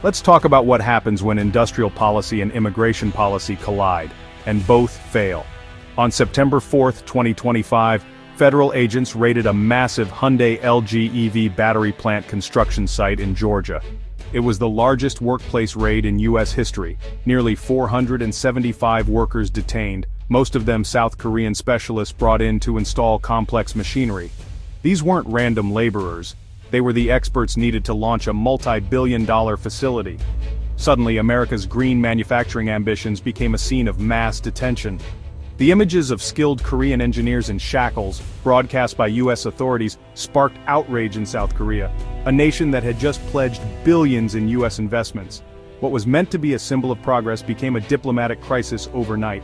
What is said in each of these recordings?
Let's talk about what happens when industrial policy and immigration policy collide, and both fail. On September 4, 2025, federal agents raided a massive Hyundai LG EV battery plant construction site in Georgia. It was the largest workplace raid in U.S. history, nearly 475 workers detained, most of them South Korean specialists brought in to install complex machinery. These weren't random laborers, they were the experts needed to launch a multi-billion-dollar facility. Suddenly, America's green manufacturing ambitions became a scene of mass detention. The images of skilled Korean engineers in shackles, broadcast by U.S. authorities, sparked outrage in South Korea, a nation that had just pledged billions in U.S. investments. What was meant to be a symbol of progress became a diplomatic crisis overnight.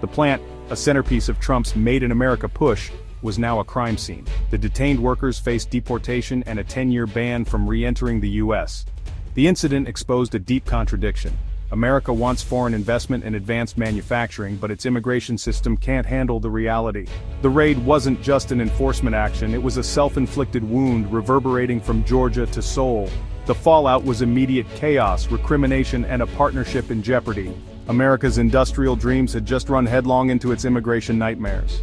The plant, a centerpiece of Trump's Made in America push, was now a crime scene. The detained workers faced deportation and a 10-year ban from re-entering the U.S. The incident exposed a deep contradiction. America wants foreign investment and advanced manufacturing, but its immigration system can't handle the reality. The raid wasn't just an enforcement action, it was a self-inflicted wound reverberating from Georgia to Seoul. The fallout was immediate chaos, recrimination, and a partnership in jeopardy. America's industrial dreams had just run headlong into its immigration nightmares.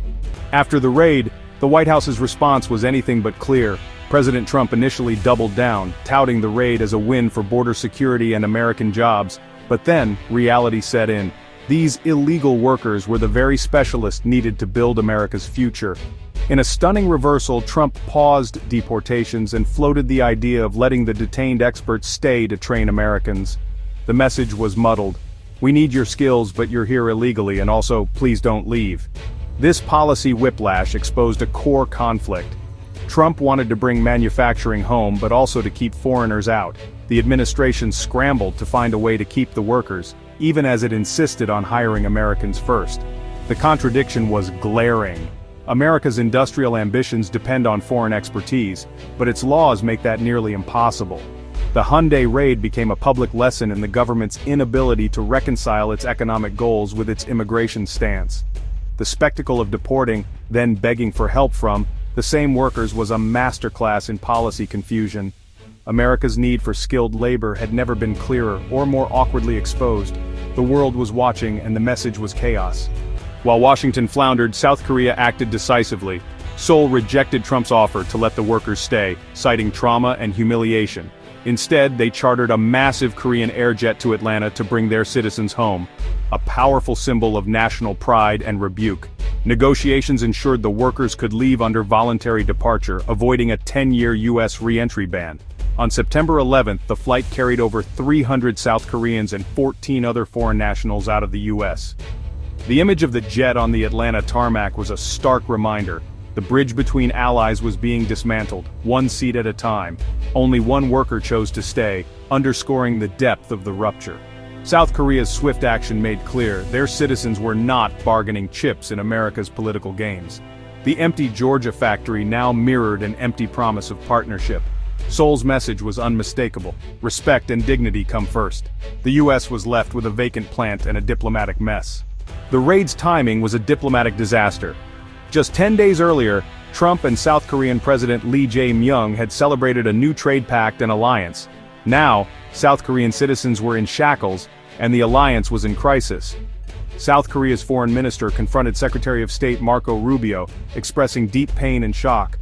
After the raid, the White House's response was anything but clear. President Trump initially doubled down, touting the raid as a win for border security and American jobs. But then, reality set in. These illegal workers were the very specialists needed to build America's future. In a stunning reversal, Trump paused deportations and floated the idea of letting the detained experts stay to train Americans. The message was muddled. We need your skills, but you're here illegally, and also, please don't leave. This policy whiplash exposed a core conflict. Trump wanted to bring manufacturing home, but also to keep foreigners out. The administration scrambled to find a way to keep the workers, even as it insisted on hiring Americans first. The contradiction was glaring. America's industrial ambitions depend on foreign expertise, but its laws make that nearly impossible. The Hyundai raid became a public lesson in the government's inability to reconcile its economic goals with its immigration stance. The spectacle of deporting, then begging for help from, the same workers was a masterclass in policy confusion. America's need for skilled labor had never been clearer or more awkwardly exposed. The world was watching and the message was chaos. While Washington floundered, South Korea acted decisively. Seoul rejected Trump's offer to let the workers stay, citing trauma and humiliation. Instead, they chartered a massive Korean airjet to Atlanta to bring their citizens home, a powerful symbol of national pride and rebuke. Negotiations ensured the workers could leave under voluntary departure, avoiding a 10-year U.S. re-entry ban. On September 11th, the flight carried over 300 South Koreans and 14 other foreign nationals out of the U.S. The image of the jet on the Atlanta tarmac was a stark reminder. The bridge between allies was being dismantled, one seat at a time. Only one worker chose to stay, underscoring the depth of the rupture. South Korea's swift action made clear their citizens were not bargaining chips in America's political games. The empty Georgia factory now mirrored an empty promise of partnership. Seoul's message was unmistakable. Respect and dignity come first. The U.S. was left with a vacant plant and a diplomatic mess. The raid's timing was a diplomatic disaster. Just 10 days earlier, Trump and South Korean President Lee Jae-myung had celebrated a new trade pact and alliance. Now, South Korean citizens were in shackles, and the alliance was in crisis. South Korea's foreign minister confronted Secretary of State Marco Rubio, expressing deep pain and shock.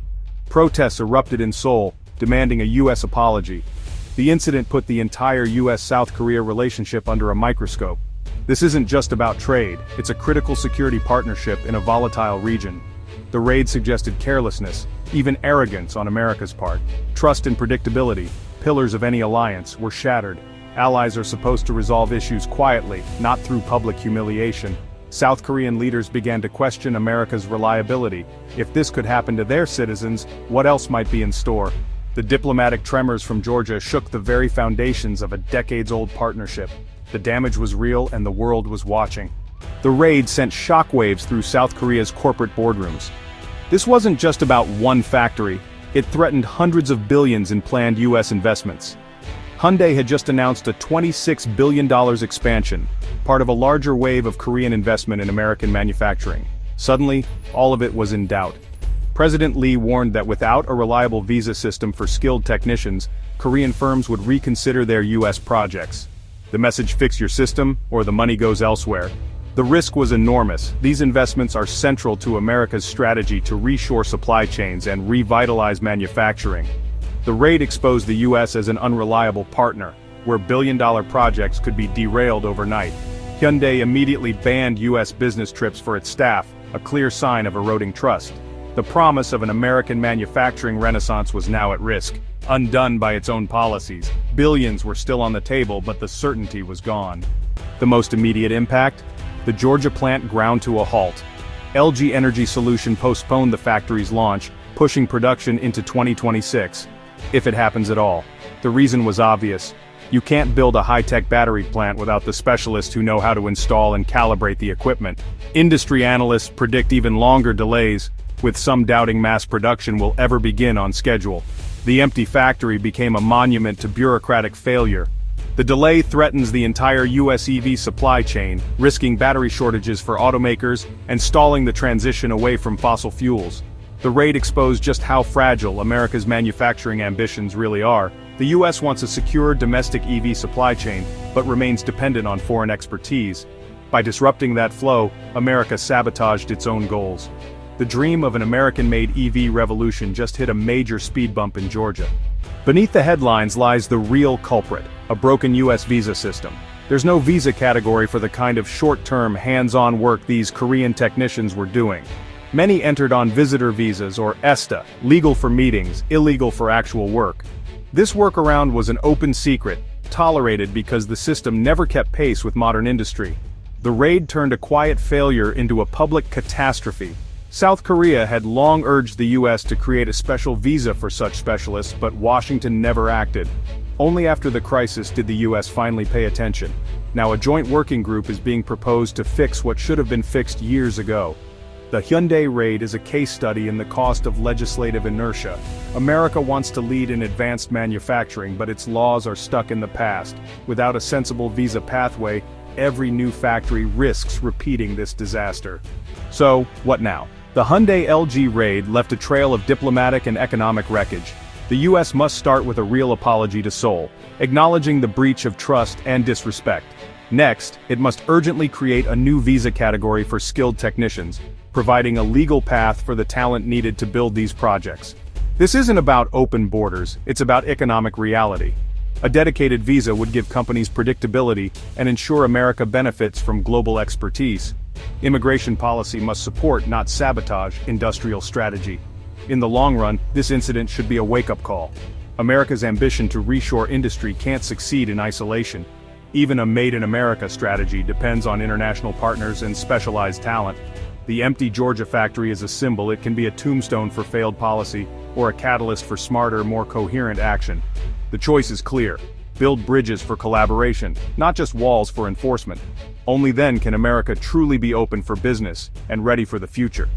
Protests erupted in Seoul, demanding a U.S. apology. The incident put the entire U.S.-South Korea relationship under a microscope. This isn't just about trade, it's a critical security partnership in a volatile region. The raid suggested carelessness, even arrogance on America's part. Trust and predictability, pillars of any alliance, were shattered. Allies are supposed to resolve issues quietly, not through public humiliation. South Korean leaders began to question America's reliability. If this could happen to their citizens, what else might be in store? The diplomatic tremors from Georgia shook the very foundations of a decades-old partnership. The damage was real and the world was watching. The raid sent shockwaves through South Korea's corporate boardrooms. This wasn't just about one factory, it threatened hundreds of billions in planned U.S. investments. Hyundai had just announced a $26 billion expansion, part of a larger wave of Korean investment in American manufacturing. Suddenly, all of it was in doubt. President Lee warned that without a reliable visa system for skilled technicians, Korean firms would reconsider their U.S. projects. The message: fix your system, or the money goes elsewhere. The risk was enormous. These investments are central to America's strategy to reshore supply chains and revitalize manufacturing. The raid exposed the U.S. as an unreliable partner, where billion-dollar projects could be derailed overnight. Hyundai immediately banned U.S. business trips for its staff, a clear sign of eroding trust. The promise of an American manufacturing renaissance was now at risk, undone by its own policies. Billions were still on the table, but the certainty was gone. The most immediate impact? The Georgia plant ground to a halt. LG Energy Solution postponed the factory's launch, pushing production into 2026. If it happens at all. The reason was obvious. You can't build a high-tech battery plant without the specialists who know how to install and calibrate the equipment. Industry analysts predict even longer delays, with some doubting mass production will ever begin on schedule. The empty factory became a monument to bureaucratic failure. The delay threatens the entire US EV supply chain, risking battery shortages for automakers and stalling the transition away from fossil fuels. The raid exposed just how fragile America's manufacturing ambitions really are. The US wants a secure domestic EV supply chain, but remains dependent on foreign expertise. By disrupting that flow, America sabotaged its own goals. The dream of an American-made EV revolution just hit a major speed bump in Georgia. Beneath the headlines lies the real culprit, a broken US visa system. There's no visa category for the kind of short-term, hands-on work these Korean technicians were doing. Many entered on visitor visas or ESTA, legal for meetings, illegal for actual work. This workaround was an open secret, tolerated because the system never kept pace with modern industry. The raid turned a quiet failure into a public catastrophe. South Korea had long urged the US to create a special visa for such specialists, but Washington never acted. Only after the crisis did the US finally pay attention. Now a joint working group is being proposed to fix what should have been fixed years ago. The Hyundai raid is a case study in the cost of legislative inertia. America wants to lead in advanced manufacturing, but its laws are stuck in the past. Without a sensible visa pathway, every new factory risks repeating this disaster. So, what now? The Hyundai LG raid left a trail of diplomatic and economic wreckage. The US must start with a real apology to Seoul, acknowledging the breach of trust and disrespect. Next, it must urgently create a new visa category for skilled technicians, providing a legal path for the talent needed to build these projects. This isn't about open borders, it's about economic reality. A dedicated visa would give companies predictability and ensure America benefits from global expertise. Immigration policy must support, not sabotage, industrial strategy. In the long run, this incident should be a wake-up call. America's ambition to reshore industry can't succeed in isolation. Even a Made in America strategy depends on international partners and specialized talent. The empty Georgia factory is a symbol. It can be a tombstone for failed policy, or a catalyst for smarter, more coherent action. The choice is clear. Build bridges for collaboration, not just walls for enforcement. Only then can America truly be open for business and ready for the future.